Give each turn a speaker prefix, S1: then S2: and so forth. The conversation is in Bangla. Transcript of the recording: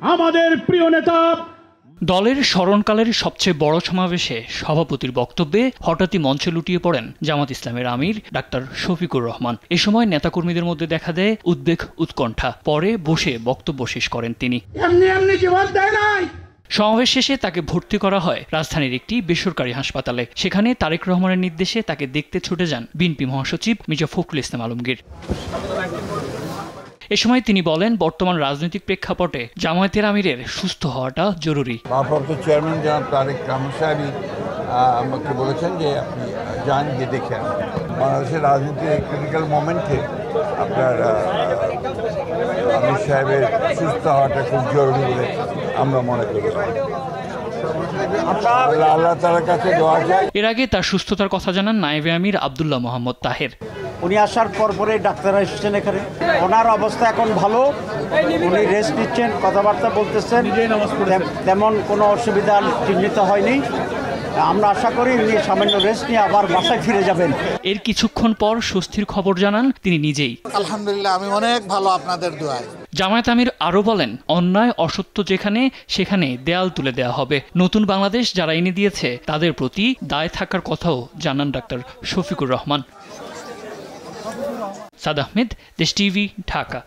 S1: আমাদের প্রিয় নেতা
S2: দলের স্মরণকালের সবচেয়ে বড় সমাবেশে সভাপতির বক্তব্যে হঠাৎই মঞ্চে লুটিয়ে পড়েন জামাত ইসলামের আমির ডাক্তার শফিকুর রহমান। এ সময় নেতাকর্মীদের মধ্যে দেখা দেয় উদ্বেগ উৎকণ্ঠা। পরে বসে বক্তব্য শেষ করেন তিনি। সমাবেশ শেষে তাকে ভর্তি করা হয় রাজধানীর একটি বেসরকারি হাসপাতালে। সেখানে তারেক রহমানের নির্দেশে তাকে দেখতে ছুটে যান বিএনপি মহাসচিব মির্জা ফখরুল ইসলাম আলমগীর। এ সময় তিনি বলেন, বর্তমান রাজনৈতিক প্রেক্ষাপটে জামায়াতের আমিরের সুস্থ হওয়াটা জরুরি।
S3: ভারপ্রাপ্ত চেয়ারম্যান জনাব তারেক রহমান সাহেব আমাকে বলেছেন যে আপনি যান, গিয়ে দেখে আসেন। বাংলাদেশের রাজনীতির ক্রিটিক্যাল মোমেন্টে আপনার আমির সাহেবের সুস্থ হওয়াটা খুব জরুরি বলে আমরা মনে করি। আল্লাহ তাআলার কাছে দোয়া চাই।
S2: এর আগে তার সুস্থতার কথা জানান নায়েবে আমির আব্দুল্লাহ মোহাম্মদ তাহের।
S4: উনি আসার পরে ডাক্তাররা এসেছেন এখানে, ওনার অবস্থা এখন ভালো, উনি রেস্ট নিচ্ছেন, কথাবার্তা বলতেছেন, তেমন কোনো অসুবিধা চিহ্নিত হয়নি। আমরা আশা করি উনি সামান্য রেস্ট নিয়ে আবার বাসায় ফিরে যাবেন।
S2: এর কিছুক্ষণ পর স্বস্তির খবর জানান তিনি নিজেই।
S5: আলহামদুলিল্লাহ, আমি অনেক ভালো আপনাদের দোয়ায়।
S2: জামায়াত আমির আরও বলেন, অন্যায় অসত্য যেখানে সেখানে দেয়াল তুলে দেওয়া হবে। নতুন বাংলাদেশ যারা এনে দিয়েছে তাদের প্রতি দায় থাকার কথাও জানান ডাক্তার শফিকুর রহমান। সাদ আহমেদ, দেশ টিভি, ঢাকা।